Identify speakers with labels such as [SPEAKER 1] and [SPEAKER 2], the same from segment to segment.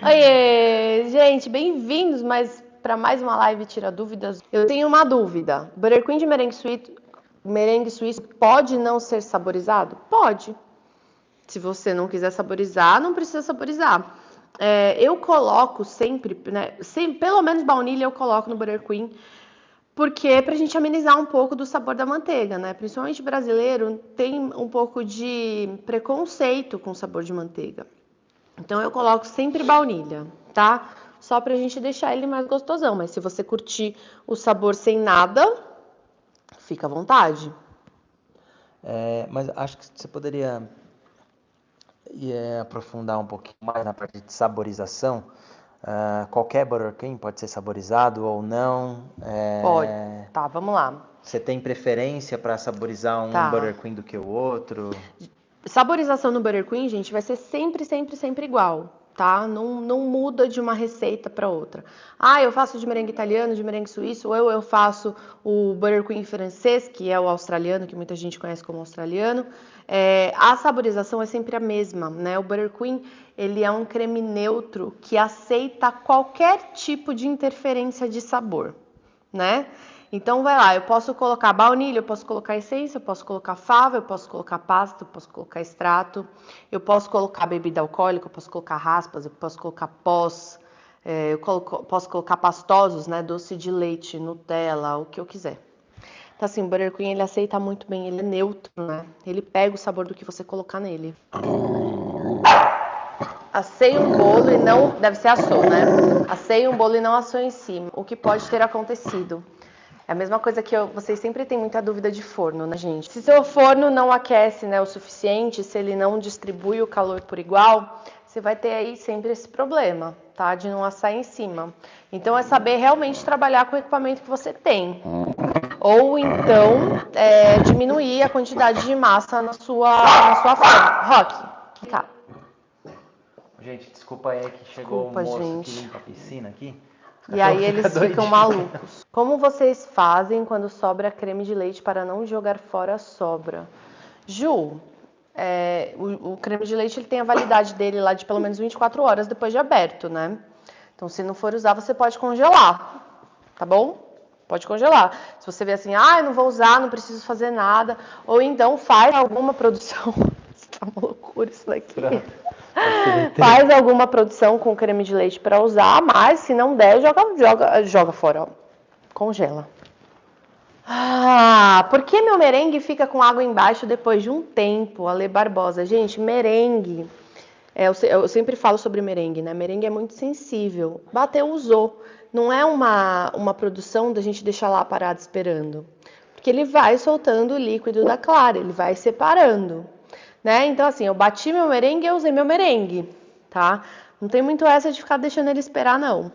[SPEAKER 1] Oiê, gente, bem-vindos para mais uma live Tira Dúvidas. Eu tenho uma dúvida. Buttercream de merengue suíço pode não ser saborizado? Pode. Se você não quiser saborizar, não precisa saborizar. Eu coloco sempre, né? Pelo menos baunilha eu coloco no Buttercream, porque é pra gente amenizar um pouco do sabor da manteiga, né? Principalmente brasileiro tem um pouco de preconceito com o sabor de manteiga. Então eu coloco sempre baunilha, tá? Só pra gente deixar ele mais gostosão. Mas se você curtir o sabor sem nada, fica à vontade.
[SPEAKER 2] Mas acho que você poderia aprofundar um pouquinho mais na parte de saborização. Qualquer Buttercream pode ser saborizado ou não?
[SPEAKER 1] Pode. Tá, vamos lá.
[SPEAKER 2] Você tem preferência para saborizar um Buttercream do que o outro?
[SPEAKER 1] Saborização no Buttercream, gente, vai ser sempre igual, tá? Não muda de uma receita para outra. Eu faço de merengue italiano, de merengue suíço, ou eu faço o Buttercream francês, que é o australiano, que muita gente conhece como australiano. A saborização é sempre a mesma, né? O Buttercream, ele é um creme neutro que aceita qualquer tipo de interferência de sabor, né? Então vai lá, eu posso colocar baunilha, eu posso colocar essência, eu posso colocar fava, eu posso colocar pasta, eu posso colocar extrato, eu posso colocar bebida alcoólica, eu posso colocar raspas, eu posso colocar pós, posso colocar pastosos, né, doce de leite, Nutella, o que eu quiser. Então assim, o Buttercream ele aceita muito bem, ele é neutro, né? Ele pega o sabor do que você colocar nele. Assei um bolo e não... Deve ser assou, né? Assei um bolo e não assou em cima. O que pode ter acontecido? É a mesma coisa que vocês sempre têm muita dúvida de forno, né, gente? Se seu forno não aquece, né, o suficiente, se ele não distribui o calor por igual, você vai ter aí sempre esse problema, tá? De não assar em cima. Então é saber realmente trabalhar com o equipamento que você tem. Ou então diminuir a quantidade de massa na sua forma. Rock, tá.
[SPEAKER 2] Gente, desculpa aí que chegou um moço que limpa a piscina aqui.
[SPEAKER 1] E aí eles ficam malucos. Como vocês fazem quando sobra creme de leite para não jogar fora a sobra? Ju, o creme de leite ele tem a validade dele lá de pelo menos 24 horas depois de aberto, né? Então se não for usar, você pode congelar, tá bom? Pode congelar. Se você vê assim, eu não vou usar, não preciso fazer nada. Ou então faz alguma produção. Tá uma loucura isso daqui. Faz alguma produção com creme de leite para usar, mas se não der, joga fora, ó. Congela. Por que meu merengue fica com água embaixo depois de um tempo? Ale Barbosa. Gente, merengue... eu sempre falo sobre merengue, né? Merengue é muito sensível. Bateu, usou. Não é uma produção da gente deixar lá parado esperando. Porque ele vai soltando o líquido da clara, ele vai separando. Né? Então, assim, eu bati meu merengue e eu usei meu merengue, tá? Não tem muito essa de ficar deixando ele esperar, não.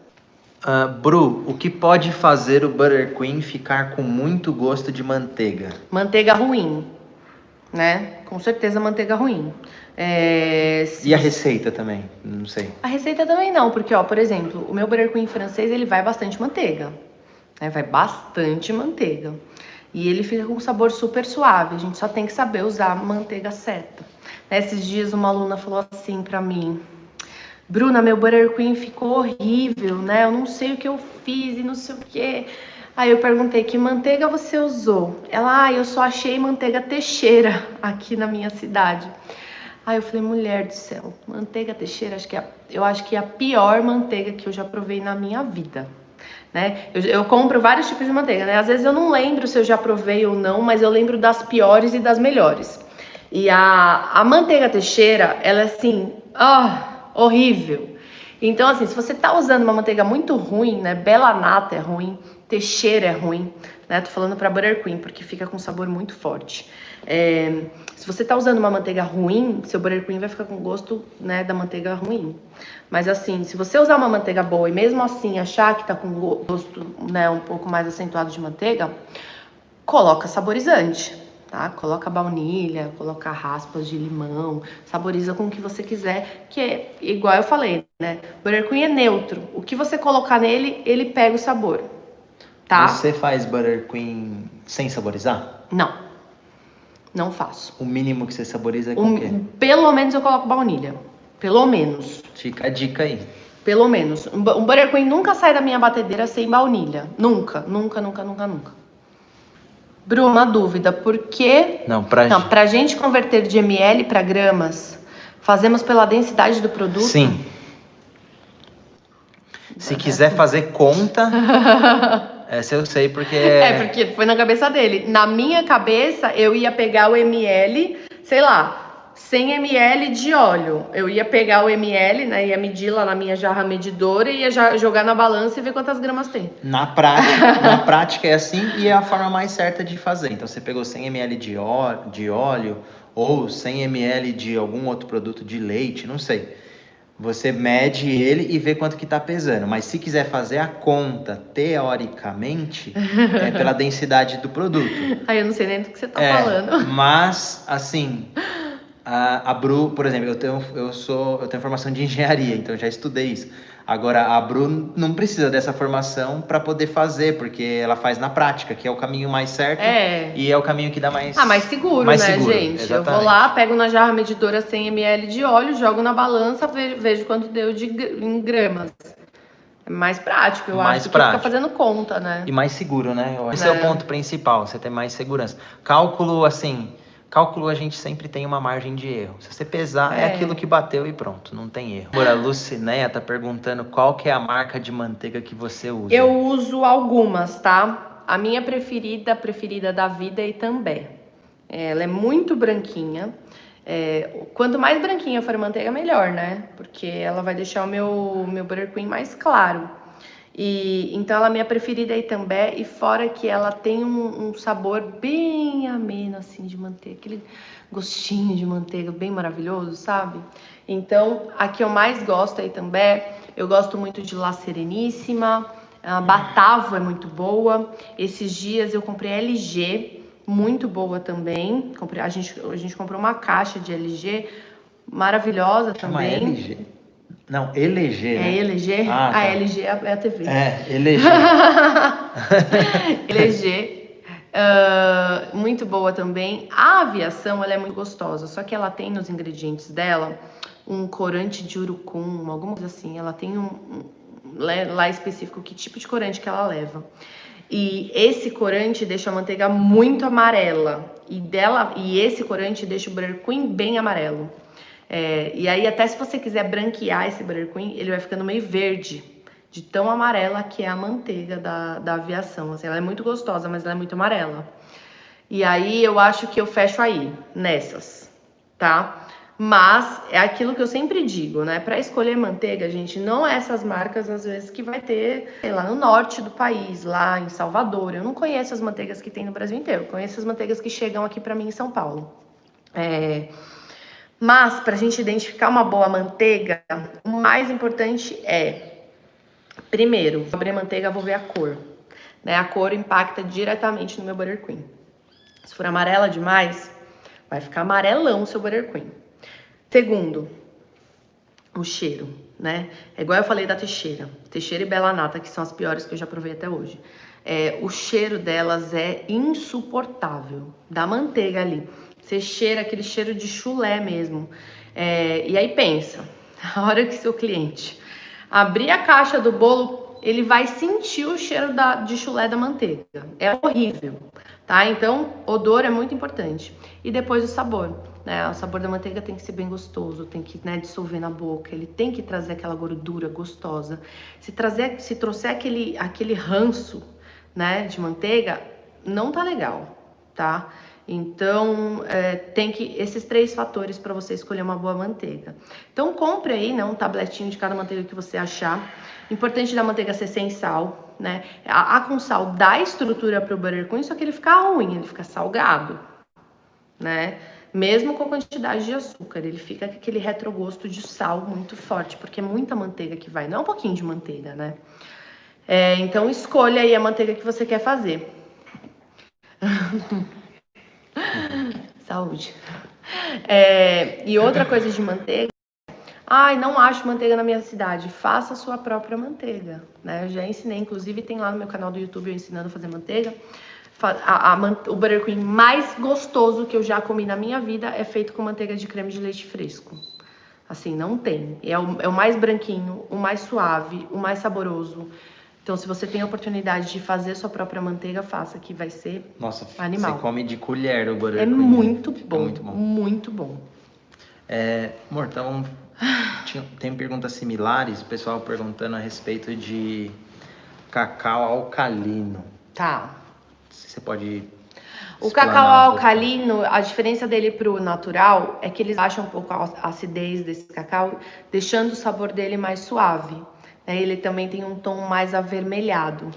[SPEAKER 2] Bru, o que pode fazer o Buttercream ficar com muito gosto de manteiga?
[SPEAKER 1] Manteiga ruim, né? Com certeza manteiga ruim.
[SPEAKER 2] E a receita também? Não sei.
[SPEAKER 1] A receita também não, porque, ó, por exemplo, o meu Buttercream francês, ele vai bastante manteiga. Né? Vai bastante manteiga. E ele fica com um sabor super suave. A gente só tem que saber usar a manteiga certa. Esses dias uma aluna falou assim pra mim: Bruna, meu Buttercream ficou horrível, né? Eu não sei o que eu fiz e não sei o que. Aí eu perguntei, que manteiga você usou? Ela, eu só achei manteiga Teixeira aqui na minha cidade. Aí eu falei, mulher do céu, manteiga Teixeira, eu acho que é a pior manteiga que eu já provei na minha vida. Né? Eu compro vários tipos de manteiga, né? Às vezes eu não lembro se eu já provei ou não, mas eu lembro das piores e das melhores. E a manteiga Teixeira, ela é assim, horrível. Então, assim, se você tá usando uma manteiga muito ruim, né? Bela Nata é ruim, Teixeira é ruim, né? Tô falando pra Buttercream, porque fica com sabor muito forte. Se você tá usando uma manteiga ruim, seu Buttercream vai ficar com gosto, né, da manteiga ruim. Mas assim, se você usar uma manteiga boa e mesmo assim achar que tá com gosto, né, um pouco mais acentuado de manteiga, coloca saborizante, tá? Coloca baunilha, coloca raspas de limão, saboriza com o que você quiser, que é igual eu falei, né? Buttercream é neutro. O que você colocar nele, ele pega o sabor, tá?
[SPEAKER 2] Você faz Buttercream sem saborizar?
[SPEAKER 1] Não faço.
[SPEAKER 2] O mínimo que você saboriza é com o quê?
[SPEAKER 1] Pelo menos eu coloco baunilha. Pelo menos.
[SPEAKER 2] Fica a dica aí.
[SPEAKER 1] Pelo menos. Um Butter Queen nunca sai da minha batedeira sem baunilha. Nunca, nunca, nunca, nunca, nunca. Bru, uma dúvida. Por que...
[SPEAKER 2] Não,
[SPEAKER 1] pra gente converter de ml para gramas, fazemos pela densidade do produto?
[SPEAKER 2] Sim. Se quiser fazer conta... Essa eu sei porque...
[SPEAKER 1] porque foi na cabeça dele. Na minha cabeça, eu ia pegar o ml, sei lá, 100 ml de óleo. Eu ia pegar o ml, né, ia medir lá na minha jarra medidora e ia jogar na balança e ver quantas gramas tem.
[SPEAKER 2] Na prática é assim e é a forma mais certa de fazer. Então, você pegou 100 ml de óleo ou 100 ml de algum outro produto de leite, não sei. Você mede ele e vê quanto que tá pesando. Mas se quiser fazer a conta, teoricamente, é pela densidade do produto.
[SPEAKER 1] Aí eu não sei nem do que você tá falando.
[SPEAKER 2] Mas, assim, a Bru, por exemplo, eu tenho formação de engenharia, então eu já estudei isso. Agora, a Bru não precisa dessa formação para poder fazer, porque ela faz na prática, que é o caminho mais certo e é o caminho que dá mais...
[SPEAKER 1] mais seguro, né, gente? Exatamente. Eu vou lá, pego na jarra medidora 100 ml de óleo, jogo na balança, vejo quanto deu em gramas. É mais prático, eu acho, do que ficar fazendo conta, né?
[SPEAKER 2] E mais seguro, né? Esse é o ponto principal, você ter mais segurança. Cálculo, assim... Cálculo, a gente sempre tem uma margem de erro. Se você pesar, é aquilo que bateu e pronto, não tem erro. Agora, a Lucinéia tá perguntando qual que é a marca de manteiga que você usa.
[SPEAKER 1] Eu uso algumas, tá? A minha preferida da vida é Itambé. Ela é muito branquinha. Quanto mais branquinha for a manteiga, melhor, né? Porque ela vai deixar o meu Butter Queen mais claro. Então ela é minha preferida aí também, e fora que ela tem um sabor bem ameno assim de manteiga, aquele gostinho de manteiga bem maravilhoso, sabe? Então a que eu mais gosto aí também, eu gosto muito de La Sereníssima, a Batavo é muito boa. Esses dias eu comprei LG, muito boa também. A gente comprou uma caixa de LG maravilhosa também.
[SPEAKER 2] Chama LG? Não, LG, né?
[SPEAKER 1] LG?
[SPEAKER 2] Tá.
[SPEAKER 1] LG é a TV.
[SPEAKER 2] LG.
[SPEAKER 1] LG. Muito boa também. A Aviação, ela é muito gostosa, só que ela tem nos ingredientes dela um corante de urucum, alguma coisa assim. Ela tem lá específico que tipo de corante que ela leva. E esse corante deixa a manteiga muito amarela. E esse corante deixa o Butter Queen bem amarelo. E aí, até se você quiser branquear esse Butter Queen, ele vai ficando meio verde, de tão amarela que é a manteiga da Aviação. Assim, ela é muito gostosa, mas ela é muito amarela. E aí, eu acho que eu fecho aí, nessas, tá? Mas é aquilo que eu sempre digo, né? Para escolher manteiga, gente, não é essas marcas, às vezes, que vai ter, sei lá, no norte do país, lá em Salvador. Eu não conheço as manteigas que tem no Brasil inteiro. Eu conheço as manteigas que chegam aqui para mim em São Paulo. Mas, para a gente identificar uma boa manteiga, o mais importante primeiro, vou abrir a manteiga, vou ver a cor. Né? A cor impacta diretamente no meu Butter Queen. Se for amarela demais, vai ficar amarelão o seu Butter Queen. Segundo, o cheiro, né? É igual eu falei da Teixeira. Teixeira e Bela Nata, que são as piores que eu já provei até hoje. O cheiro delas é insuportável, da manteiga ali. Você cheira aquele cheiro de chulé mesmo. E aí pensa, a hora que seu cliente abrir a caixa do bolo, ele vai sentir o cheiro de chulé da manteiga. É horrível, tá? Então, odor é muito importante. E depois o sabor, né? O sabor da manteiga tem que ser bem gostoso, tem que, né, dissolver na boca, ele tem que trazer aquela gordura gostosa. Se trouxer aquele ranço, né, de manteiga, não tá legal, tá? Então, tem que esses 3 fatores para você escolher uma boa manteiga. Então, compre aí, né, um tabletinho de cada manteiga que você achar. Importante da manteiga ser sem sal, né? A com sal dá estrutura para o Butter Queen, só que ele fica ruim, ele fica salgado, né? Mesmo com a quantidade de açúcar, ele fica com aquele retrogosto de sal muito forte, porque é muita manteiga que vai, não é um pouquinho de manteiga, né? Então, escolha aí a manteiga que você quer fazer. Saúde. E outra coisa de manteiga, não acho manteiga na minha cidade. Faça a sua própria manteiga, né? Eu já ensinei, inclusive tem lá no meu canal do YouTube eu ensinando a fazer manteiga. O Butter Queen mais gostoso que eu já comi na minha vida é feito com manteiga de creme de leite fresco. Assim, não tem. É o mais branquinho, o mais suave, o mais saboroso. Então, se você tem a oportunidade de fazer sua própria manteiga, faça, que vai ser
[SPEAKER 2] Nossa,
[SPEAKER 1] animal.
[SPEAKER 2] você come de colher o
[SPEAKER 1] É
[SPEAKER 2] Butter Queen.
[SPEAKER 1] muito
[SPEAKER 2] Fica
[SPEAKER 1] bom,
[SPEAKER 2] muito bom.
[SPEAKER 1] muito bom.
[SPEAKER 2] Amor, então, tem perguntas similares, o pessoal perguntando a respeito de cacau alcalino.
[SPEAKER 1] Tá.
[SPEAKER 2] Você pode
[SPEAKER 1] O
[SPEAKER 2] explanar
[SPEAKER 1] cacau
[SPEAKER 2] um pouco?
[SPEAKER 1] alcalino, a diferença dele pro natural é que eles baixam um pouco a acidez desse cacau, deixando o sabor dele mais suave. Ele também tem um tom mais avermelhado.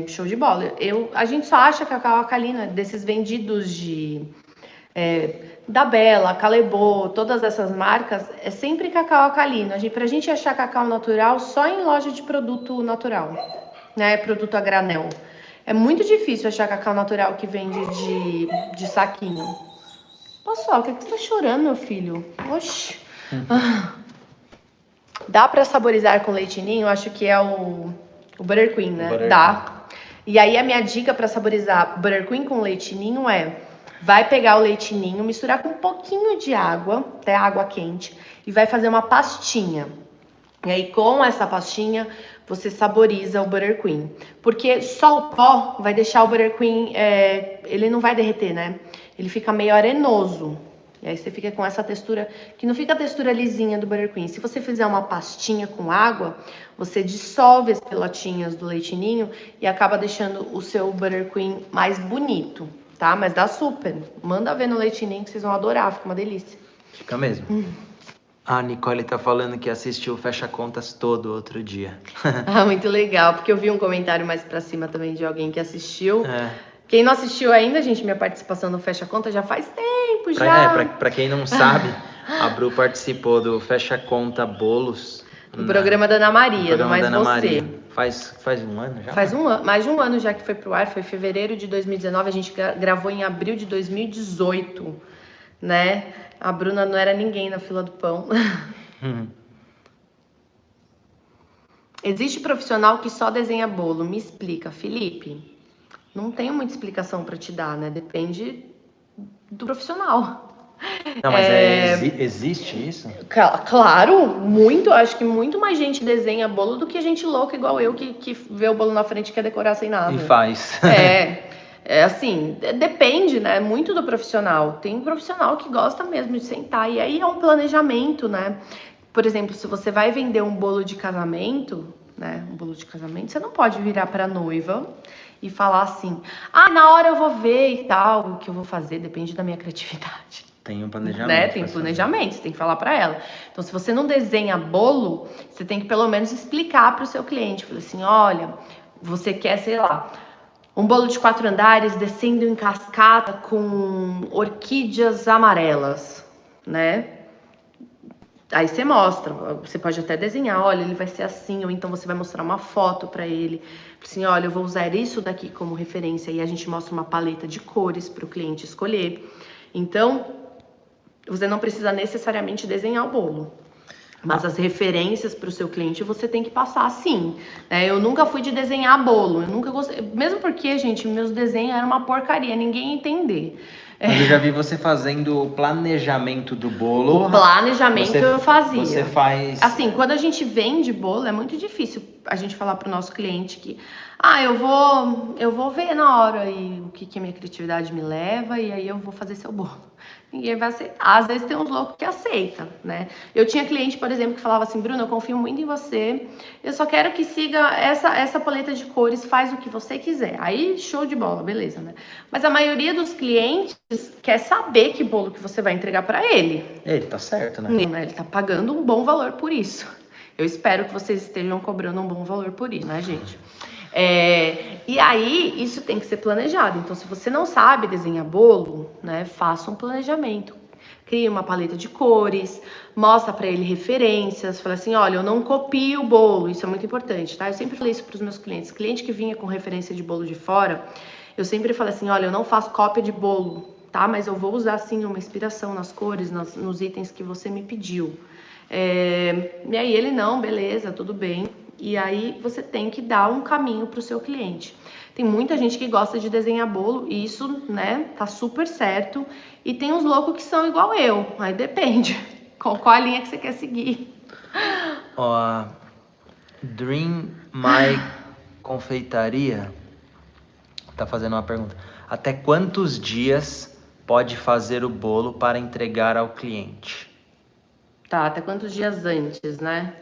[SPEAKER 1] Show de bola. A gente só acha cacau alcalino desses vendidos de da Bela, Calebo, todas essas marcas, é sempre cacau alcalino. Pra gente achar cacau natural só em loja de produto natural, né? Produto a granel. É muito difícil achar cacau natural que vende de saquinho. Pessoal, o que você tá chorando, meu filho? Oxi. Dá pra saborizar com leite ninho? Acho que é o Butter Queen, né?
[SPEAKER 2] Butter
[SPEAKER 1] Dá. E aí a minha dica pra saborizar Butter Queen com leite ninho vai pegar o leite ninho, misturar com um pouquinho de água, até água quente, e vai fazer uma pastinha. E aí, com essa pastinha, você saboriza o Butter Queen. Porque só o pó vai deixar o Butter Queen, ele não vai derreter, né? Ele fica meio arenoso. E aí você fica com essa textura, que não fica a textura lisinha do Butter Queen. Se você fizer uma pastinha com água, você dissolve as pelotinhas do leite ninho e acaba deixando o seu Butter Queen mais bonito, tá? Mas dá super. Manda ver no leite ninho que vocês vão adorar, fica uma delícia.
[SPEAKER 2] Fica mesmo. A Nicole tá falando que assistiu o Fecha Contas todo outro dia.
[SPEAKER 1] Ah, muito legal, porque eu vi um comentário mais pra cima também de alguém que assistiu. Quem não assistiu ainda, gente, minha participação no Fecha Conta já faz tempo já.
[SPEAKER 2] Pra quem não sabe, a Bru participou do Fecha Conta Bolos.
[SPEAKER 1] O programa da Ana Maria, do
[SPEAKER 2] programa
[SPEAKER 1] Mais
[SPEAKER 2] da Ana
[SPEAKER 1] Você.
[SPEAKER 2] Maria. Faz um ano já?
[SPEAKER 1] Faz mais de um ano já que foi pro ar, foi em fevereiro de 2019, a gente gravou em abril de 2018, né? A Bruna não era ninguém na fila do pão. Existe profissional que só desenha bolo, me explica, Felipe? Não tenho muita explicação para te dar, né? Depende do profissional.
[SPEAKER 2] Não, mas existe isso?
[SPEAKER 1] Claro, muito. Acho que muito mais gente desenha bolo do que gente louca igual eu que vê o bolo na frente e quer decorar sem nada.
[SPEAKER 2] E faz.
[SPEAKER 1] Assim, depende, né? Muito do profissional. Tem um profissional que gosta mesmo de sentar. E aí é um planejamento, né? Por exemplo, se você vai vender um bolo de casamento, né? Um bolo de casamento, você não pode virar pra noiva e falar assim: ah, na hora eu vou ver e tal, o que eu vou fazer, depende da minha criatividade.
[SPEAKER 2] Tem um planejamento.
[SPEAKER 1] Né? Tem planejamento, você tem que falar para ela. Então, se você não desenha bolo, você tem que pelo menos explicar para o seu cliente. Falar assim, olha, você quer, sei lá, um bolo de 4 andares descendo em cascata com orquídeas amarelas, né? Aí você mostra, você pode até desenhar, olha, ele vai ser assim, ou então você vai mostrar uma foto para ele, assim, olha, eu vou usar isso daqui como referência, e a gente mostra uma paleta de cores para o cliente escolher. Então, você não precisa necessariamente desenhar o bolo, mas as referências para o seu cliente você tem que passar sim. Eu nunca fui de desenhar bolo, eu nunca gostei, mesmo porque, gente, meus desenhos eram uma porcaria, ninguém ia entender.
[SPEAKER 2] Mas eu já vi você fazendo o planejamento do bolo.
[SPEAKER 1] O planejamento eu fazia.
[SPEAKER 2] Você faz...
[SPEAKER 1] Assim, quando a gente vende bolo, é muito difícil a gente falar pro nosso cliente que eu vou ver na hora aí o que a minha criatividade me leva e aí eu vou fazer seu bolo. Ninguém vai aceitar. Às vezes tem uns loucos que aceitam, né? Eu tinha cliente, por exemplo, que falava assim, Bruno, eu confio muito em você, eu só quero que siga essa paleta de cores, faz o que você quiser. Aí, show de bola, beleza, né? Mas a maioria dos clientes quer saber que bolo que você vai entregar para ele.
[SPEAKER 2] Ele tá certo, né?
[SPEAKER 1] Ele tá pagando um bom valor por isso. Eu espero que vocês estejam cobrando um bom valor por isso, né, gente? E aí, isso tem que ser planejado. Então, se você não sabe desenhar bolo, né, faça um planejamento. Crie uma paleta de cores, mostra para ele referências, fala assim, olha, eu não copio o bolo, isso é muito importante, tá? Eu sempre falei isso para os meus clientes. Cliente que vinha com referência de bolo de fora, eu sempre falei assim, olha, eu não faço cópia de bolo, tá? Mas eu vou usar, sim, uma inspiração nas cores, nos itens que você me pediu. E aí ele, não, beleza, tudo bem. E aí você tem que dar um caminho para o seu cliente. Tem muita gente que gosta de desenhar bolo e isso, né, tá super certo. E tem uns loucos que são igual eu, aí depende. Qual a linha que você quer seguir?
[SPEAKER 2] Ó, Dream My Confeitaria tá fazendo uma pergunta. Até quantos dias pode fazer o bolo para entregar ao cliente?
[SPEAKER 1] Tá, até quantos dias antes, né?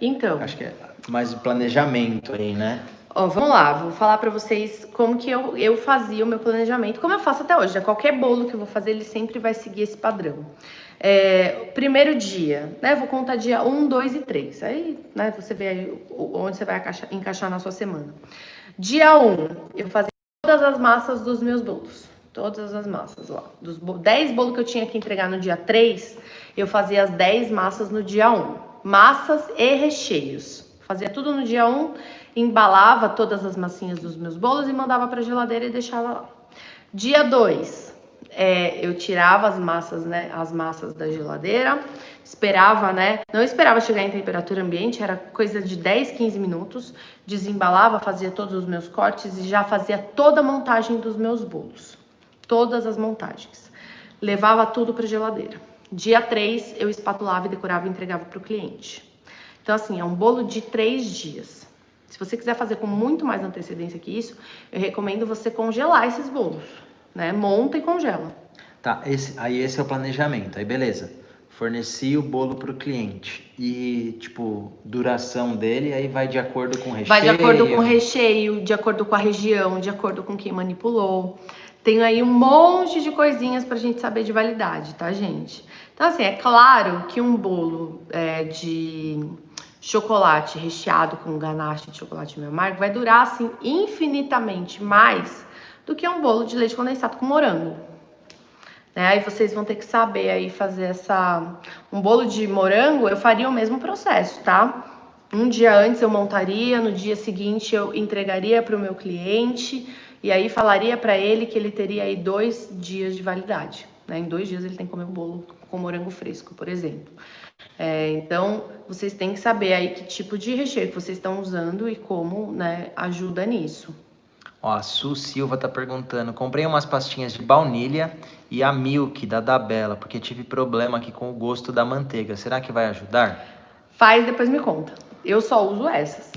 [SPEAKER 1] Então,
[SPEAKER 2] Acho que é mais o planejamento aí, né?
[SPEAKER 1] ó, vamos lá, vou falar pra vocês como que eu fazia o meu planejamento, como eu faço até hoje, né? Qualquer bolo que eu vou fazer, ele sempre vai seguir esse padrão. Primeiro dia, né? Vou contar dia 1, 2 e 3. Aí, né, você vê aí onde você vai encaixar na sua semana. Dia 1, eu fazia todas as massas dos meus bolos. Todas as massas lá. Dos 10 bolos que eu tinha que entregar no dia 3, eu fazia as 10 massas no dia 1. Massas e recheios. Fazia tudo no dia 1, embalava todas as massinhas dos meus bolos e mandava para a geladeira e deixava lá. Dia 2, eu tirava as massas, né, as massas da geladeira, esperava, né, não esperava chegar em temperatura ambiente, era coisa de 10, 15 minutos, desembalava, fazia todos os meus cortes e já fazia toda a montagem dos meus bolos. Todas as montagens. Levava tudo para a geladeira. Dia 3, eu espatulava e decorava e entregava para o cliente. Então, assim, é um bolo de 3 dias. Se você quiser fazer com muito mais antecedência que isso, eu recomendo você congelar esses bolos, né? Monta e congela.
[SPEAKER 2] Tá, esse é o planejamento. Aí, beleza. Forneci o bolo para o cliente. E, tipo, duração dele, aí vai de acordo com o recheio.
[SPEAKER 1] Vai de acordo com o recheio, de acordo com a região, de acordo com quem manipulou. Tem aí um monte de coisinhas pra gente saber de validade, tá, gente? Então, assim, é claro que um bolo de chocolate recheado com ganache de chocolate meio amargo vai durar, assim, infinitamente mais do que um bolo de leite condensado com morango. Né? Aí vocês vão ter que saber aí fazer um bolo de morango, eu faria o mesmo processo, tá? Um dia antes eu montaria, no dia seguinte eu entregaria para o meu cliente e aí falaria para ele que ele teria aí 2 dias de validade. Né? Em 2 dias ele tem que comer o bolo com morango fresco, por exemplo. Então, vocês têm que saber aí que tipo de recheio que vocês estão usando e como, né, ajuda nisso.
[SPEAKER 2] Ó, a Su Silva tá perguntando. Comprei umas pastinhas de baunilha e a Milk da Dabela, porque tive problema aqui com o gosto da manteiga. Será que vai ajudar?
[SPEAKER 1] Faz e depois me conta. Eu só uso essas.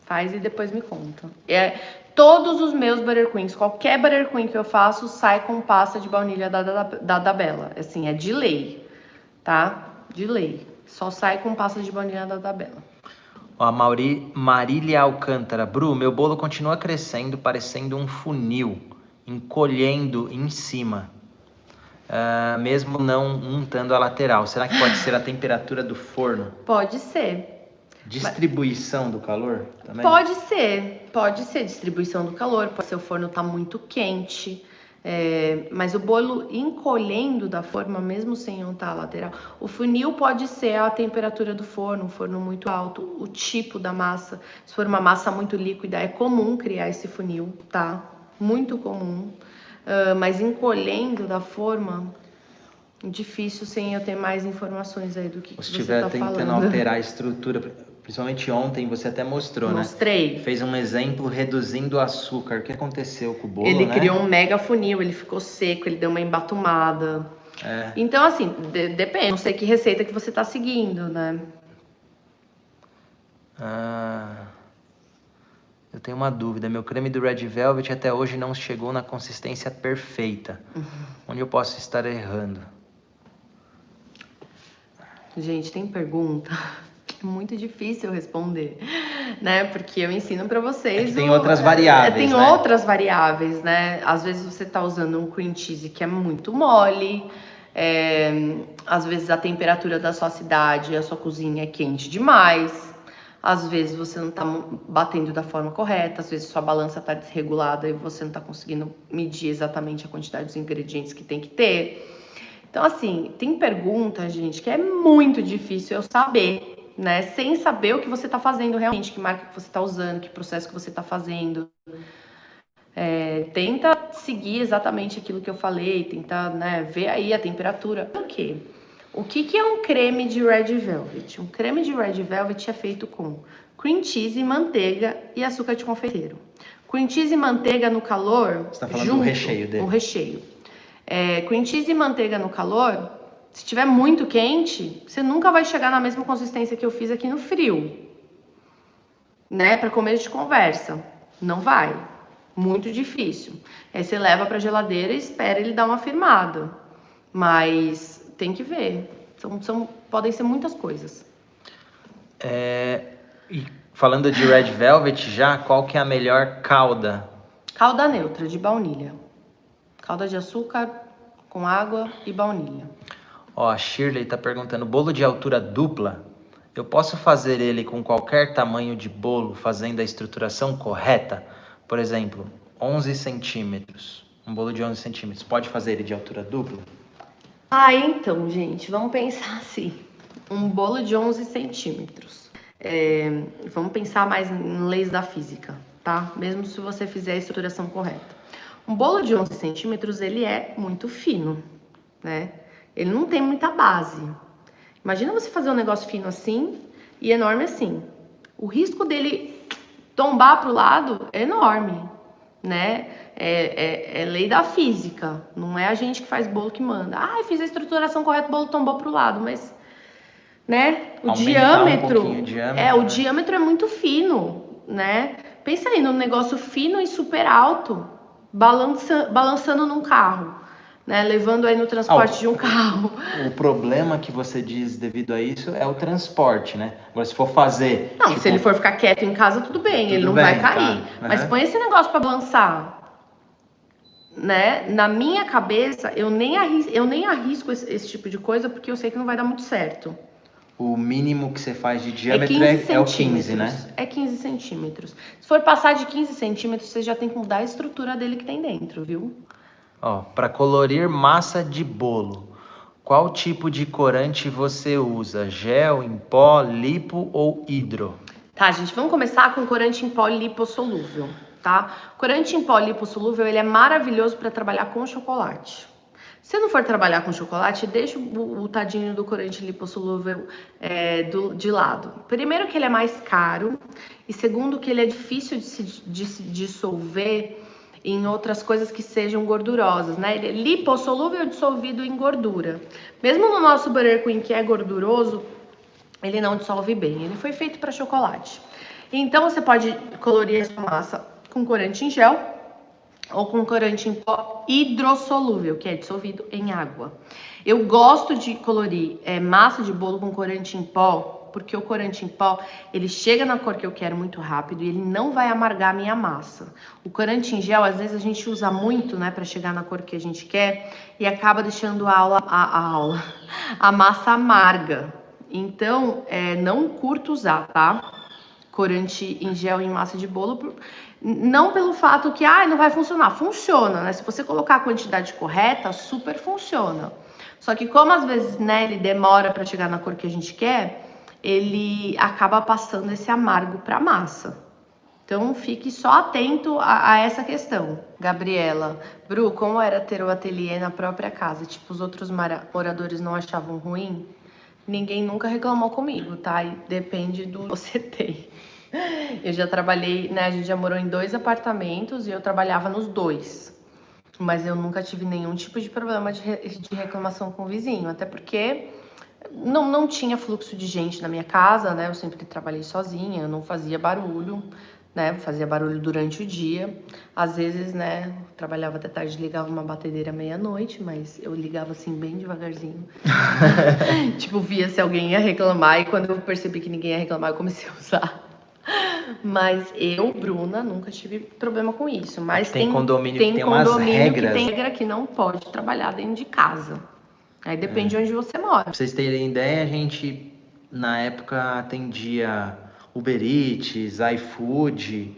[SPEAKER 1] Faz e depois me conta. Todos os meus buttercreams, qualquer buttercream que eu faço, sai com pasta de baunilha da Dabela. Assim, é de lei, tá? De lei. Só sai com pasta de baunilha da Dabela.
[SPEAKER 2] Ó, a Marília Alcântara. Bru, meu bolo continua crescendo, parecendo um funil, encolhendo em cima, mesmo não untando a lateral. Será que pode ser a temperatura do forno?
[SPEAKER 1] Pode ser.
[SPEAKER 2] Distribuição do calor também?
[SPEAKER 1] Pode ser distribuição do calor, pode ser o forno tá muito quente, mas o bolo encolhendo da forma, mesmo sem untar a lateral. O funil pode ser a temperatura do forno, um forno muito alto, o tipo da massa. Se for uma massa muito líquida, é comum criar esse funil, tá? Muito comum, mas encolhendo da forma... Difícil sem eu ter mais informações aí do que você
[SPEAKER 2] estiver
[SPEAKER 1] tá
[SPEAKER 2] tentando
[SPEAKER 1] falando.
[SPEAKER 2] alterar a estrutura, principalmente ontem, você até mostrou,
[SPEAKER 1] Mostrei.
[SPEAKER 2] né? Fez um exemplo reduzindo o açúcar. O que aconteceu com o bolo,
[SPEAKER 1] Ele
[SPEAKER 2] né?
[SPEAKER 1] criou um mega funil, ele ficou seco, ele deu uma embatumada. Então, assim, depende. Não sei que receita que você tá seguindo, né?
[SPEAKER 2] Eu tenho uma dúvida. Meu creme do Red Velvet até hoje não chegou na consistência perfeita. Onde eu posso estar errando?
[SPEAKER 1] Gente, tem pergunta que é muito difícil responder, né? Porque eu ensino para vocês.
[SPEAKER 2] Tem outras variáveis.
[SPEAKER 1] Tem outras variáveis, né? Às vezes você tá usando um cream cheese que é muito mole. Às vezes a temperatura da sua cidade, a sua cozinha é quente demais. Às vezes você não tá batendo da forma correta, às vezes sua balança tá desregulada e você não tá conseguindo medir exatamente a quantidade dos ingredientes que tem que ter. Então, assim, tem pergunta, gente, que é muito difícil eu saber, né? Sem saber o que você tá fazendo realmente, que marca que você tá usando, que processo que você tá fazendo. Tenta seguir exatamente aquilo que eu falei, tenta, né, ver aí a temperatura. O quê? O que é um creme de Red Velvet? Um creme de Red Velvet é feito com cream cheese, manteiga e açúcar de confeiteiro. Cream cheese e manteiga no calor,
[SPEAKER 2] você tá falando do recheio dele.
[SPEAKER 1] O recheio. Cream cheese e manteiga no calor, Se tiver muito quente, você nunca vai chegar na mesma consistência que eu fiz aqui no frio, né? Para começo de conversa. Não vai. Muito difícil. Aí você leva para geladeira e espera ele dar uma firmada. Mas tem que ver. Podem ser muitas coisas.
[SPEAKER 2] E falando de Red Velvet já, qual que é a melhor calda?
[SPEAKER 1] Calda neutra, de baunilha. Calda de açúcar com água e baunilha.
[SPEAKER 2] Ó, a Shirley tá perguntando, bolo de altura dupla, eu posso fazer ele com qualquer tamanho de bolo, fazendo a estruturação correta? Por exemplo, 11 centímetros. Um bolo de 11 centímetros, pode fazer ele de altura dupla?
[SPEAKER 1] Então, gente, vamos pensar assim. Um bolo de 11 centímetros. Vamos pensar mais em leis da física, tá? Mesmo se você fizer a estruturação correta. Um bolo de 11 centímetros, ele é muito fino, né? Ele não tem muita base. Imagina você fazer um negócio fino assim e enorme assim. O risco dele tombar pro lado é enorme, né? É lei da física. Não é a gente que faz bolo que manda. Fiz a estruturação correta, o bolo tombou pro lado, mas, né? O diâmetro, o diâmetro é muito fino, né? Pensa aí num negócio fino e super alto, balançando num carro. Né, levando aí no transporte de um carro.
[SPEAKER 2] O problema que você diz devido a isso é o transporte, né? Agora, se for fazer...
[SPEAKER 1] Não, se ele for ficar quieto em casa, tudo bem, ele não vai cair. Tá. Mas põe esse negócio para balançar. Né? Na minha cabeça, eu nem arrisco esse tipo de coisa, porque eu sei que não vai dar muito certo.
[SPEAKER 2] O mínimo que você faz de diâmetro é o 15, né?
[SPEAKER 1] É 15 centímetros. Se for passar de 15 centímetros, você já tem que mudar a estrutura dele que tem dentro, viu?
[SPEAKER 2] Ó, para colorir massa de bolo, qual tipo de corante você usa? Gel, em pó, lipo ou hidro?
[SPEAKER 1] Tá, gente, vamos começar com corante em pó lipossolúvel, tá? Corante em pó lipossolúvel, ele é maravilhoso para trabalhar com chocolate. Se não for trabalhar com chocolate, deixa o tadinho do corante lipossolúvel de lado. Primeiro que ele é mais caro e segundo que ele é difícil de se dissolver em outras coisas que sejam gordurosas, né? Ele é lipossolúvel dissolvido em gordura. Mesmo no nosso Butter Queen, que é gorduroso, ele não dissolve bem. Ele foi feito para chocolate. Então, você pode colorir essa massa com corante em gel ou com corante em pó hidrossolúvel, que é dissolvido em água. Eu gosto de colorir massa de bolo com corante em pó, porque o corante em pó, ele chega na cor que eu quero muito rápido e ele não vai amargar a minha massa. O corante em gel, às vezes a gente usa muito, né, para chegar na cor que a gente quer e acaba deixando a massa amarga. Então, não curto usar, tá? Corante em gel em massa de bolo, não pelo fato que não vai funcionar. Funciona, né? Se você colocar a quantidade correta, super funciona. Só que como às vezes, né, ele demora para chegar na cor que a gente quer, ele acaba passando esse amargo para a massa. Então, fique só atento a essa questão. Gabriela, Bru, como era ter o ateliê na própria casa? Tipo, os outros moradores não achavam ruim? Ninguém nunca reclamou comigo, tá? E depende do que você tem. Eu já trabalhei, né? A gente já morou em 2 apartamentos e eu trabalhava nos 2. Mas eu nunca tive nenhum tipo de problema de reclamação com o vizinho. Até porque não tinha fluxo de gente na minha casa, né? Eu sempre trabalhei sozinha, eu não fazia barulho, né? Fazia barulho durante o dia. Às vezes, né? Trabalhava até tarde, ligava uma batedeira meia-noite, mas eu ligava assim bem devagarzinho. Tipo, via se alguém ia reclamar e quando eu percebi que ninguém ia reclamar, eu comecei a usar. Mas eu, Bruna, nunca tive problema com isso. Mas
[SPEAKER 2] tem condomínio que tem umas regras.
[SPEAKER 1] Que tem regra que não pode trabalhar dentro de casa. Aí depende de onde você mora.
[SPEAKER 2] Pra vocês terem ideia, a gente, na época, atendia Uber Eats, iFood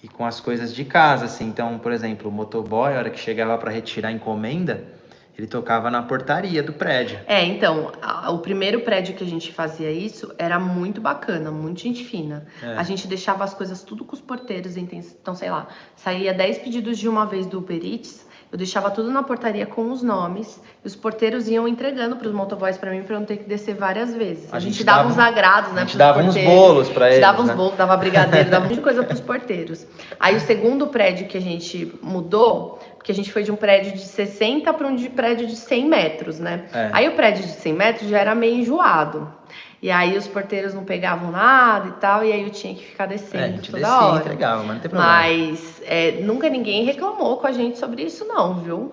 [SPEAKER 2] e com as coisas de casa, assim. Então, por exemplo, o motoboy, a hora que chegava para retirar a encomenda, ele tocava na portaria do prédio.
[SPEAKER 1] Então, o primeiro prédio que a gente fazia isso era muito bacana, muito gente fina. A gente deixava as coisas tudo com os porteiros, então, sei lá, saía 10 pedidos de uma vez do Uber Eats, eu deixava tudo na portaria com os nomes, e os porteiros iam entregando para os motoboys para mim, para eu não ter que descer várias vezes. A gente dava uns agrados, né?
[SPEAKER 2] A gente dava uns bolos para eles.
[SPEAKER 1] Dava uns bolos, dava brigadeiro, dava muita coisa para os porteiros. Aí o segundo prédio que a gente mudou, porque a gente foi de um prédio de 60 para um prédio prédio de 100 metros, né?
[SPEAKER 2] É.
[SPEAKER 1] Aí o prédio de 100 metros já era meio enjoado. E aí os porteiros não pegavam nada e tal, e aí eu tinha que ficar
[SPEAKER 2] A
[SPEAKER 1] descendo
[SPEAKER 2] gente
[SPEAKER 1] toda
[SPEAKER 2] descia e
[SPEAKER 1] hora.
[SPEAKER 2] entregava, mas não tem problema.
[SPEAKER 1] Mas nunca ninguém reclamou com a gente sobre isso não, viu?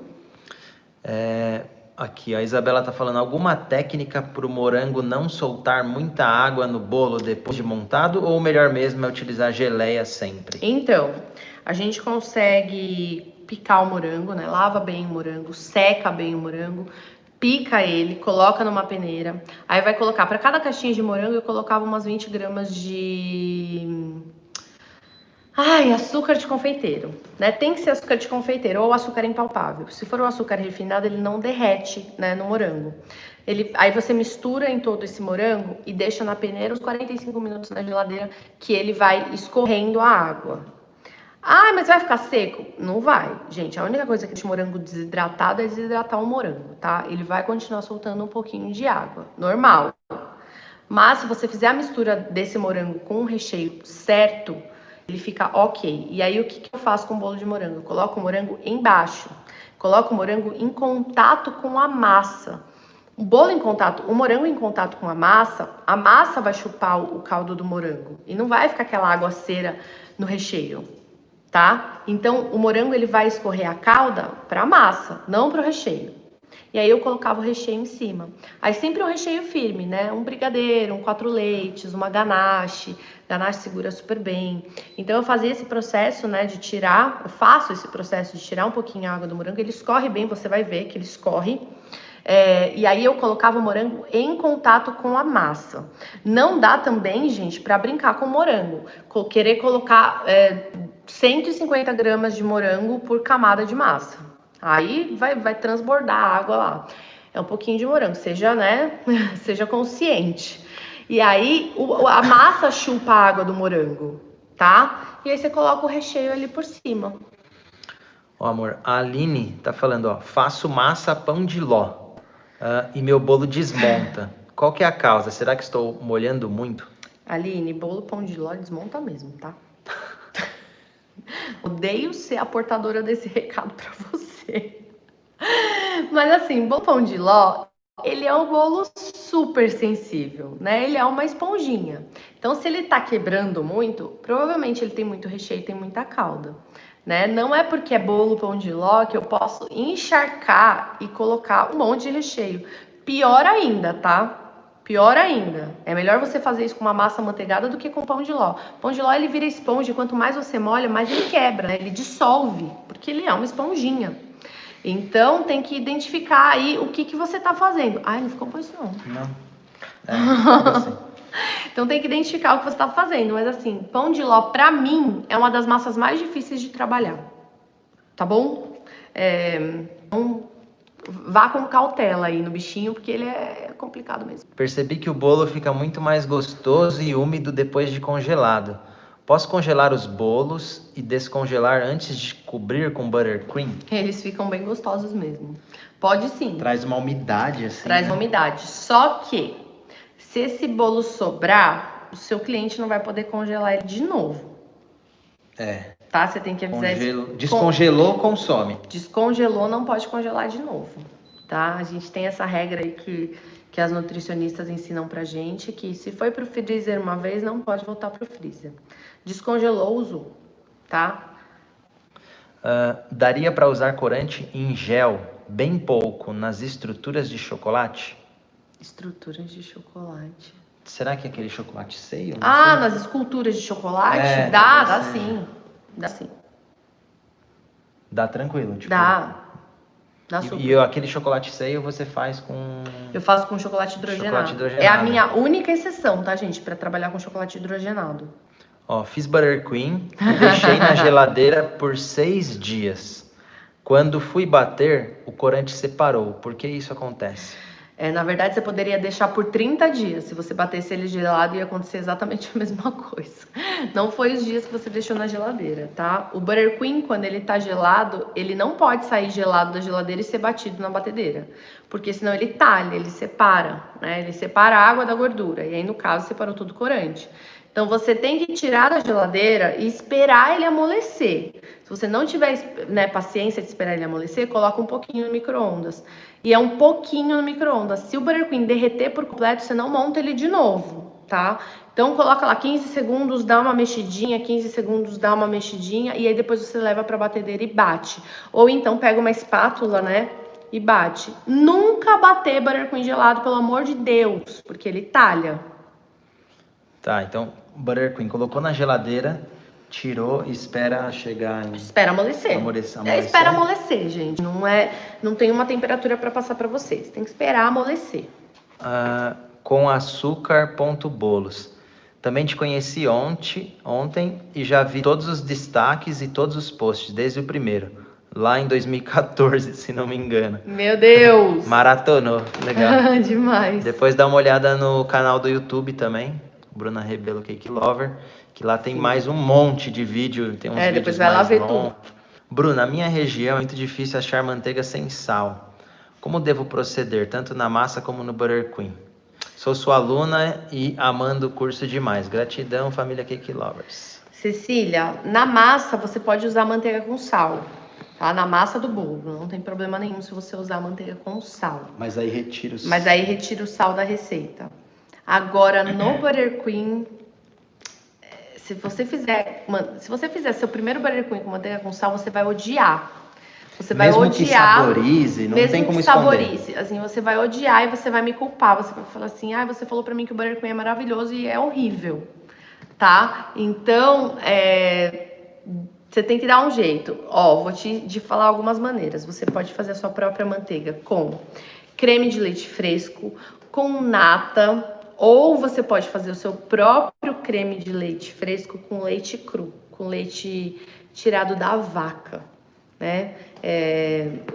[SPEAKER 2] Aqui, a Isabela tá falando, alguma técnica pro morango não soltar muita água no bolo depois de montado, ou o melhor mesmo é utilizar geleia sempre?
[SPEAKER 1] Então, a gente consegue picar o morango, né? Lava bem o morango, seca bem o morango, pica ele, coloca numa peneira. Aí vai colocar, para cada caixinha de morango, eu colocava umas 20 gramas de açúcar de confeiteiro, né? Tem que ser açúcar de confeiteiro ou açúcar impalpável. Se for o açúcar refinado, ele não derrete, né, no morango. Aí você mistura em todo esse morango e deixa na peneira uns 45 minutos na geladeira, que ele vai escorrendo a água. Mas vai ficar seco? Não vai, gente. A única coisa que deixa o morango desidratado é desidratar o morango, tá? Ele vai continuar soltando um pouquinho de água, normal. Mas se você fizer a mistura desse morango com o recheio certo, ele fica ok. E aí o que eu faço com o bolo de morango? Eu coloco o morango embaixo, coloco o morango em contato com a massa. O morango em contato com a massa vai chupar o caldo do morango e não vai ficar aquela aguaceira no recheio, tá? Então o morango ele vai escorrer a calda para a massa, não para o recheio. E aí eu colocava o recheio em cima. Aí sempre um recheio firme, né? Um brigadeiro, um 4 leites, uma ganache. Ganache segura super bem. Então eu fazia esse processo, né, eu faço esse processo de tirar um pouquinho a água do morango. Ele escorre bem, você vai ver que ele escorre. E aí eu colocava o morango em contato com a massa. Não dá também, gente, para brincar com o morango. Querer colocar 150 gramas de morango por camada de massa. Aí vai transbordar a água lá. É um pouquinho de morango, seja, né, seja consciente. E aí a massa chupa a água do morango, tá? E aí você coloca o recheio ali por cima.
[SPEAKER 2] Ó, amor, a Aline tá falando, ó, faço massa pão de ló e meu bolo desmonta. Qual que é a causa? Será que estou molhando muito?
[SPEAKER 1] Aline, bolo pão de ló desmonta mesmo, tá? Odeio ser a portadora desse recado pra você. Mas assim, bolo pão de ló, ele é um bolo super sensível, né? Ele é uma esponjinha. Então, se ele tá quebrando muito, provavelmente ele tem muito recheio, tem muita calda, né? Não é porque é bolo pão de ló que eu posso encharcar e colocar um monte de recheio. Pior ainda, tá? Pior ainda. É melhor você fazer isso com uma massa amanteigada do que com pão de ló. Pão de ló, ele vira esponja, e quanto mais você molha, mais ele quebra, né? Ele dissolve, porque ele é uma esponjinha. Então, tem que identificar aí o que você tá fazendo. Não ficou bom isso não.
[SPEAKER 2] Não. Assim.
[SPEAKER 1] Então, tem que identificar o que você tá fazendo. Mas assim, pão de ló, pra mim, é uma das massas mais difíceis de trabalhar. Tá bom? Então, vá com cautela aí no bichinho, porque ele é complicado mesmo.
[SPEAKER 2] Percebi que o bolo fica muito mais gostoso e úmido depois de congelado. Posso congelar os bolos e descongelar antes de cobrir com buttercream?
[SPEAKER 1] Eles ficam bem gostosos mesmo. Pode sim.
[SPEAKER 2] Traz uma umidade assim.
[SPEAKER 1] Traz uma umidade. Só que, se esse bolo sobrar, o seu cliente não vai poder congelar ele de novo. Tá? Você tem que avisar
[SPEAKER 2] Descongelou, consome.
[SPEAKER 1] Descongelou, não pode congelar de novo. Tá? A gente tem essa regra aí que as nutricionistas ensinam pra gente, que se foi pro freezer uma vez, não pode voltar pro freezer. Descongelou, usou, tá?
[SPEAKER 2] Daria para usar corante em gel, bem pouco, nas estruturas de chocolate?
[SPEAKER 1] Estruturas de chocolate.
[SPEAKER 2] Será que é aquele chocolate seio?
[SPEAKER 1] Nas esculturas de chocolate? Dá sim. Dá sim.
[SPEAKER 2] Dá tranquilo, tipo.
[SPEAKER 1] Dá super.
[SPEAKER 2] E aquele chocolate seio você faz com...
[SPEAKER 1] Eu faço com chocolate hidrogenado. É a minha única exceção, tá, gente? Pra trabalhar com chocolate hidrogenado.
[SPEAKER 2] Ó, fiz buttercream e deixei na geladeira por 6 dias. Quando fui bater, o corante separou. Por que isso acontece?
[SPEAKER 1] Na verdade, você poderia deixar por 30 dias. Se você batesse ele gelado, ia acontecer exatamente a mesma coisa. Não foi os dias que você deixou na geladeira, tá? O buttercream, quando ele tá gelado, ele não pode sair gelado da geladeira e ser batido na batedeira. Porque senão ele talha, ele separa, né? Ele separa a água da gordura. E aí, no caso, separou todo o corante. Então você tem que tirar da geladeira e esperar ele amolecer. Se você não tiver, né, paciência de esperar ele amolecer, coloca um pouquinho no micro-ondas. E é um pouquinho no micro-ondas. Se o Butter Queen derreter por completo, você não monta ele de novo, tá? Então coloca lá 15 segundos, dá uma mexidinha, 15 segundos, dá uma mexidinha, e aí depois você leva pra batedeira e bate. Ou então pega uma espátula, né, e bate. Nunca bater Butter Queen gelado, pelo amor de Deus, porque ele talha.
[SPEAKER 2] Tá, então Butter Queen colocou na geladeira, tirou e espera chegar em...
[SPEAKER 1] Espera amolecer. Espera amolecer, gente. Não tem uma temperatura para passar para vocês. Tem que esperar amolecer.
[SPEAKER 2] Com açúcar, ponto bolos. Também te conheci ontem e já vi todos os destaques e todos os posts, desde o primeiro. Lá em 2014, se não me engano.
[SPEAKER 1] Meu Deus!
[SPEAKER 2] Maratonou, legal.
[SPEAKER 1] Demais.
[SPEAKER 2] Depois dá uma olhada no canal do YouTube também, Bruna Rebelo Cake Lover, que lá tem mais um monte de vídeo, tem uns vídeos
[SPEAKER 1] depois vai lá
[SPEAKER 2] mais
[SPEAKER 1] ver
[SPEAKER 2] longos.
[SPEAKER 1] tudo.
[SPEAKER 2] Bruna, na minha região é muito difícil achar manteiga sem sal. Como devo proceder, tanto na massa como no Butter Queen? Sou sua aluna e amando o curso demais. Gratidão, família Cake Lovers.
[SPEAKER 1] Cecília, na massa você pode usar manteiga com sal, tá? Na massa do bolo, não tem problema nenhum se você usar manteiga com sal.
[SPEAKER 2] Mas aí retira o sal.
[SPEAKER 1] Mas aí retira o sal da receita. Agora, no Butter Queen, se você fizer seu primeiro Butter Queen com manteiga com sal, você vai odiar. Você vai
[SPEAKER 2] mesmo
[SPEAKER 1] odiar.
[SPEAKER 2] Que saborize, não
[SPEAKER 1] mesmo
[SPEAKER 2] tem como
[SPEAKER 1] que
[SPEAKER 2] esconder.
[SPEAKER 1] Saborize, assim, você vai odiar e você vai me culpar. Você vai falar assim, você falou pra mim que o Butter Queen é maravilhoso e é horrível, tá? Então, você tem que dar um jeito. Vou te falar algumas maneiras. Você pode fazer a sua própria manteiga com creme de leite fresco, com nata, ou você pode fazer o seu próprio creme de leite fresco com leite cru, com leite tirado da vaca, né?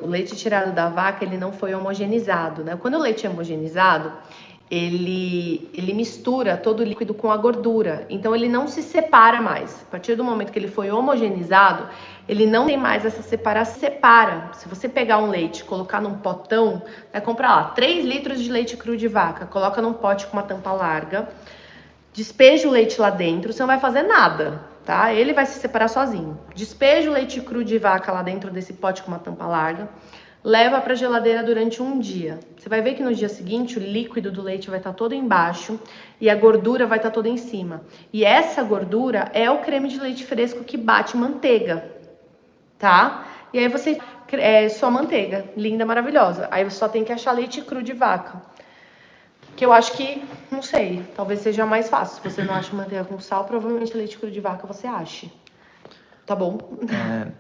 [SPEAKER 1] O leite tirado da vaca, ele não foi homogeneizado, né? Quando o leite é homogeneizado, ele mistura todo o líquido com a gordura, então ele não se separa mais. A partir do momento que ele foi homogeneizado, ele não tem mais essa separação. Separa. Se você pegar um leite, colocar num potão, vai comprar lá 3 litros de leite cru de vaca, coloca num pote com uma tampa larga, despeja o leite lá dentro, você não vai fazer nada, tá? Ele vai se separar sozinho. Despeja o leite cru de vaca lá dentro desse pote com uma tampa larga, leva para a geladeira durante um dia. Você vai ver que no dia seguinte o líquido do leite vai estar todo embaixo e a gordura vai estar toda em cima. E essa gordura é o creme de leite fresco que bate manteiga, tá? E aí você sua manteiga, linda, maravilhosa. Aí você só tem que achar leite cru de vaca. Que eu acho que, não sei, talvez seja mais fácil. Se você não acha manteiga com sal, provavelmente leite cru de vaca você ache. Tá bom?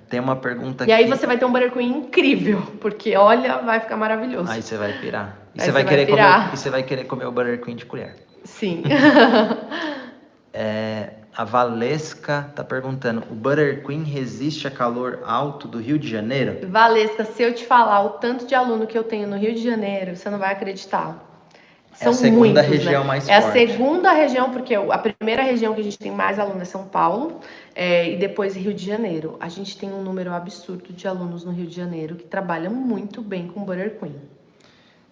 [SPEAKER 2] Tem uma pergunta aqui.
[SPEAKER 1] E aí você vai ter um Butter Queen incrível, porque olha, vai ficar maravilhoso.
[SPEAKER 2] Aí você vai pirar. E
[SPEAKER 1] Aí
[SPEAKER 2] você vai querer comer, e você vai querer comer o Butter Queen de colher.
[SPEAKER 1] Sim.
[SPEAKER 2] A Valesca tá perguntando, o Butter Queen resiste a calor alto do Rio de Janeiro?
[SPEAKER 1] Valesca, se eu te falar o tanto de aluno que eu tenho no Rio de Janeiro, você não vai acreditar. São
[SPEAKER 2] a segunda
[SPEAKER 1] muitos,
[SPEAKER 2] região
[SPEAKER 1] né?
[SPEAKER 2] mais
[SPEAKER 1] forte.
[SPEAKER 2] forte.
[SPEAKER 1] É a segunda região, porque a primeira região que a gente tem mais alunos é São Paulo, e depois Rio de Janeiro. A gente tem um número absurdo de alunos no Rio de Janeiro que trabalham muito bem com Butter Queen.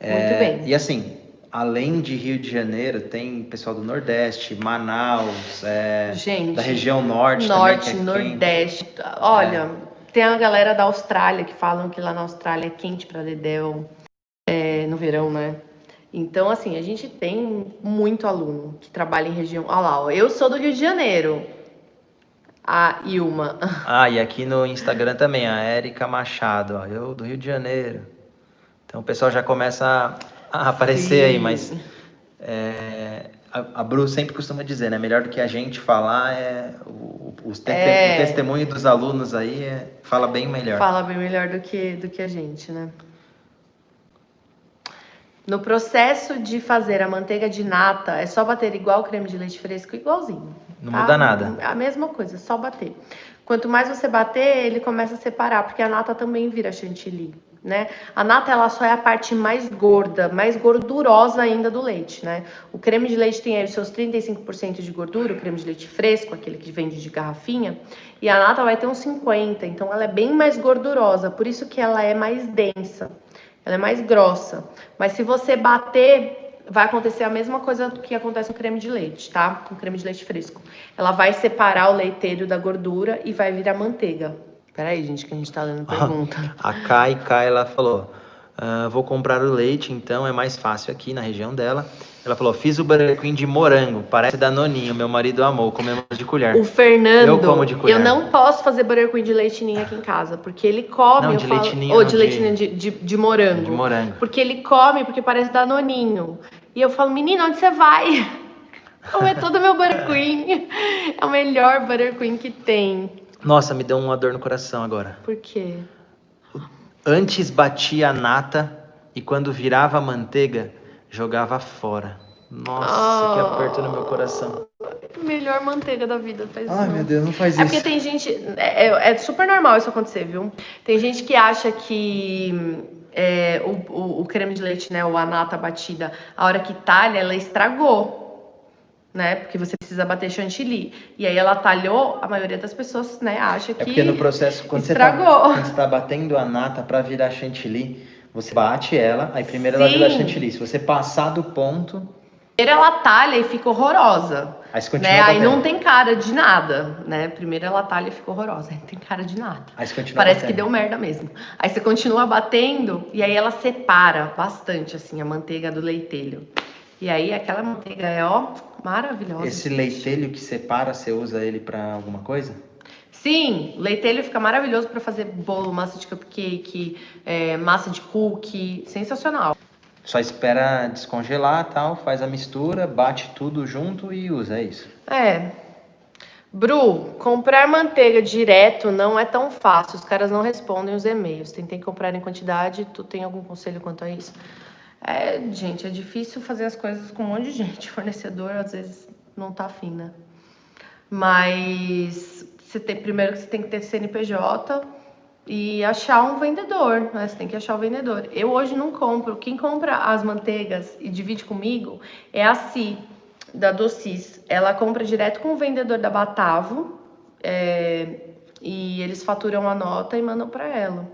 [SPEAKER 1] Muito bem.
[SPEAKER 2] E assim, além de Rio de Janeiro, tem pessoal do Nordeste, Manaus,
[SPEAKER 1] gente,
[SPEAKER 2] da região Norte
[SPEAKER 1] Norte,
[SPEAKER 2] também,
[SPEAKER 1] Nordeste. Quente. Olha, tem a galera da Austrália que falam que lá na Austrália é quente pra dedéu, no verão, né? Então, assim, a gente tem muito aluno que trabalha em região... Olha lá, ó, eu sou do Rio de Janeiro. A Ilma.
[SPEAKER 2] E aqui no Instagram também, a Érica Machado, ó, eu do Rio de Janeiro. Então o pessoal já começa a aparecer aí, mas a Bru sempre costuma dizer, né? Melhor do que a gente falar o testemunho dos alunos aí fala bem melhor.
[SPEAKER 1] Fala bem melhor do que a gente, né? No processo de fazer a manteiga de nata, é só bater igual o creme de leite fresco, igualzinho.
[SPEAKER 2] Não muda nada.
[SPEAKER 1] A mesma coisa, é só bater. Quanto mais você bater, ele começa a separar, porque a nata também vira chantilly, né? A nata, ela só é a parte mais gorda, mais gordurosa ainda do leite, né? O creme de leite tem aí os seus 35% de gordura, o creme de leite fresco, aquele que vende de garrafinha, e a nata vai ter uns 50%, então ela é bem mais gordurosa, por isso que ela é mais densa. Ela é mais grossa. Mas se você bater vai acontecer a mesma coisa que acontece no creme de leite, tá? Com creme de leite fresco. Ela vai separar o leiteiro da gordura e vai virar manteiga. Peraí, gente, que a gente tá lendo pergunta.
[SPEAKER 2] A Kai, ela falou, vou comprar o leite, então é mais fácil aqui na região dela. Ela falou, fiz o Buttercream de morango, parece danoninho, meu marido amou, comemos de colher.
[SPEAKER 1] O Fernando,
[SPEAKER 2] eu como de colher.
[SPEAKER 1] Eu não posso fazer Buttercream de leitinho aqui em casa, porque ele come,
[SPEAKER 2] não,
[SPEAKER 1] eu
[SPEAKER 2] de
[SPEAKER 1] falo,
[SPEAKER 2] leitinho,
[SPEAKER 1] ou
[SPEAKER 2] não,
[SPEAKER 1] de leitinho de morango.
[SPEAKER 2] De morango.
[SPEAKER 1] Porque ele come, porque parece danoninho. E eu falo, menino, onde você vai? Comer todo meu Buttercream. É o melhor Buttercream que tem.
[SPEAKER 2] Nossa, me deu uma dor no coração agora.
[SPEAKER 1] Por quê?
[SPEAKER 2] Antes batia a nata e quando virava manteiga, jogava fora. Nossa, que aperto no meu coração.
[SPEAKER 1] Melhor manteiga da vida, faz isso.
[SPEAKER 2] Ai, meu Deus, não faz isso.
[SPEAKER 1] É porque tem gente... É super normal isso acontecer, viu? Tem gente que acha que o creme de leite, né? Ou a nata batida, a hora que talha, ela estragou. Né? Porque você precisa bater chantilly. E aí ela talhou, a maioria das pessoas, né, acha que
[SPEAKER 2] porque no processo, quando
[SPEAKER 1] estragou.
[SPEAKER 2] você tá batendo a nata para virar chantilly, você bate ela, aí primeiro ela vira chantilly. Se você passar do ponto...
[SPEAKER 1] Primeiro ela talha e fica horrorosa.
[SPEAKER 2] Aí você continua
[SPEAKER 1] né?
[SPEAKER 2] batendo.
[SPEAKER 1] Aí não tem cara de nada, né? Primeiro ela talha e fica horrorosa, aí não tem cara de nada.
[SPEAKER 2] Aí você continua
[SPEAKER 1] Parece
[SPEAKER 2] batendo.
[SPEAKER 1] que deu merda mesmo. Aí você continua batendo e aí ela separa bastante, assim, a manteiga do leitelho. E aí aquela manteiga é, ó, maravilhosa.
[SPEAKER 2] Esse leitelho que separa, você usa ele para alguma coisa?
[SPEAKER 1] Sim, o leitelho fica maravilhoso para fazer bolo, massa de cupcake, massa de cookie, sensacional.
[SPEAKER 2] Só espera descongelar, tal, faz a mistura, bate tudo junto e usa, é isso?
[SPEAKER 1] Bru, comprar manteiga direto não é tão fácil, os caras não respondem os e-mails. Tentei comprar em quantidade, tu tem algum conselho quanto a isso? Gente, é difícil fazer as coisas com um monte de gente. Fornecedor, às vezes, não tá afim, né? Mas primeiro que você tem que ter CNPJ e achar um vendedor, né? Você tem que achar o vendedor. Eu hoje não compro. Quem compra as manteigas e divide comigo é a Si, da Docis. Ela compra direto com o vendedor da Batavo, e eles faturam a nota e mandam para ela.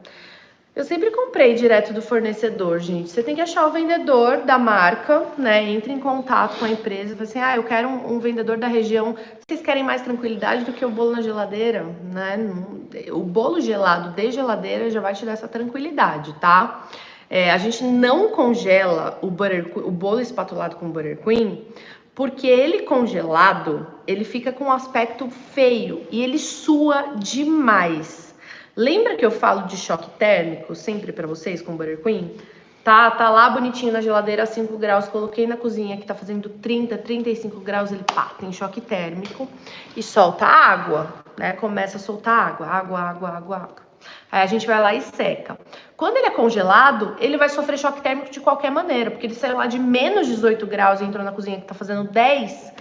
[SPEAKER 1] Eu sempre comprei direto do fornecedor, gente. Você tem que achar o vendedor da marca, né? Entre em contato com a empresa e fala assim, eu quero um vendedor da região. Vocês querem mais tranquilidade do que o bolo na geladeira, né? O bolo gelado de geladeira já vai te dar essa tranquilidade, tá? A gente não congela o bolo espatulado com Buttercream, porque ele congelado, ele fica com um aspecto feio e ele sua demais. Lembra que eu falo de choque térmico sempre pra vocês com o Buttercream? Tá lá bonitinho na geladeira a 5 graus, coloquei na cozinha que tá fazendo 30, 35 graus, ele tem choque térmico e solta água, né? Começa a soltar água. Aí a gente vai lá e seca. Quando ele é congelado, ele vai sofrer choque térmico de qualquer maneira, porque ele saiu lá de menos 18 graus e entrou na cozinha que tá fazendo 10,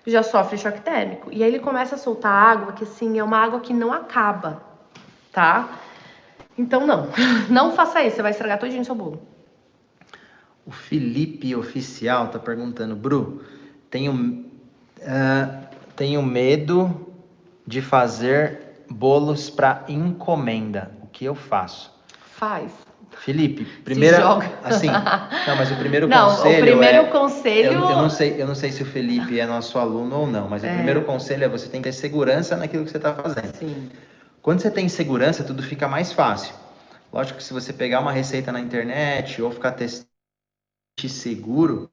[SPEAKER 1] já sofre choque térmico. E aí ele começa a soltar água, que assim, é uma água que não acaba. Tá? Então não faça isso, você vai estragar todinho o seu bolo.
[SPEAKER 2] O Felipe Oficial tá perguntando, Bru, tenho medo de fazer bolos para encomenda, o que eu faço?
[SPEAKER 1] Faz.
[SPEAKER 2] Felipe, primeiro, assim, não, mas o primeiro conselho
[SPEAKER 1] o primeiro conselho...
[SPEAKER 2] Eu não sei se o Felipe é nosso aluno ou não, mas o primeiro conselho é você tem que ter segurança naquilo que você tá fazendo.
[SPEAKER 1] Sim.
[SPEAKER 2] Quando você tem segurança, tudo fica mais fácil. Lógico que se você pegar uma receita na internet ou ficar testando seguro,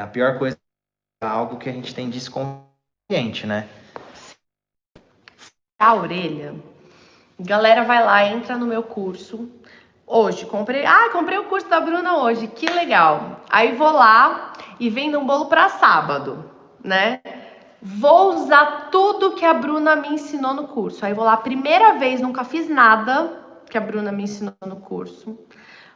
[SPEAKER 2] a pior coisa é algo que a gente tem desconfiante, né?
[SPEAKER 1] A orelha. Galera, vai lá, entra no meu curso. Hoje, comprei o curso da Bruna hoje, que legal. Aí vou lá e vendo um bolo para sábado, né? Vou usar tudo que a Bruna me ensinou no curso. Aí vou lá, a primeira vez, nunca fiz nada que a Bruna me ensinou no curso.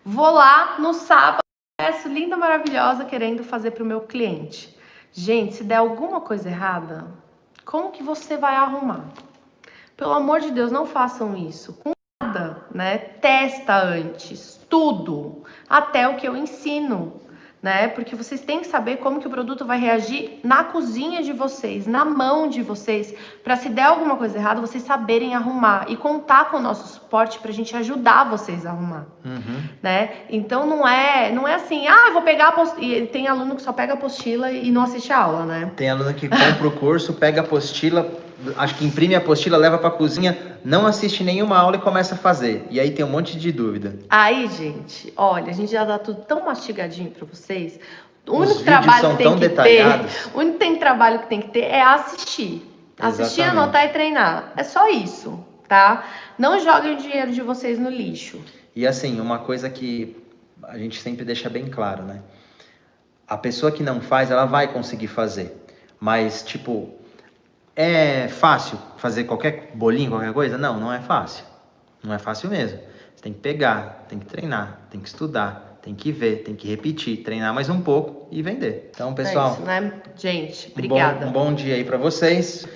[SPEAKER 1] Vou lá no sábado, peço linda, maravilhosa, querendo fazer para o meu cliente. Gente, se der alguma coisa errada, como que você vai arrumar? Pelo amor de Deus, não façam isso. Com nada, né? Testa antes, tudo. Até o que eu ensino. né? Porque vocês têm que saber como que o produto vai reagir na cozinha de vocês, na mão de vocês, para se der alguma coisa errada, vocês saberem arrumar e contar com o nosso suporte pra gente ajudar vocês a arrumar, né? Então não é assim, eu vou pegar a apostila, e tem aluno que só pega a apostila e não assiste a aula, né?
[SPEAKER 2] Tem aluno que compra o curso, pega a apostila, acho que imprime a apostila, leva pra cozinha, não assiste nenhuma aula e começa a fazer. E aí tem um monte de dúvida.
[SPEAKER 1] Aí, gente, olha, a gente já dá tudo tão mastigadinho pra vocês. O
[SPEAKER 2] Os
[SPEAKER 1] único
[SPEAKER 2] vídeos
[SPEAKER 1] trabalho
[SPEAKER 2] são
[SPEAKER 1] que tem
[SPEAKER 2] tão
[SPEAKER 1] que
[SPEAKER 2] detalhados.
[SPEAKER 1] ter, o único trabalho que tem que ter é assistir. Assistir,
[SPEAKER 2] Exatamente.
[SPEAKER 1] anotar e treinar. É só isso, tá? Não joguem o dinheiro de vocês no lixo.
[SPEAKER 2] E assim, uma coisa que a gente sempre deixa bem claro, né? A pessoa que não faz, ela vai conseguir fazer. Mas, tipo, é fácil fazer qualquer bolinho, qualquer coisa? Não, não é fácil. Não é fácil mesmo. Você tem que pegar, tem que treinar, tem que estudar, tem que ver, tem que repetir, treinar mais um pouco e vender. Então, pessoal,
[SPEAKER 1] É isso, né? Gente, obrigada.
[SPEAKER 2] um bom dia aí pra vocês.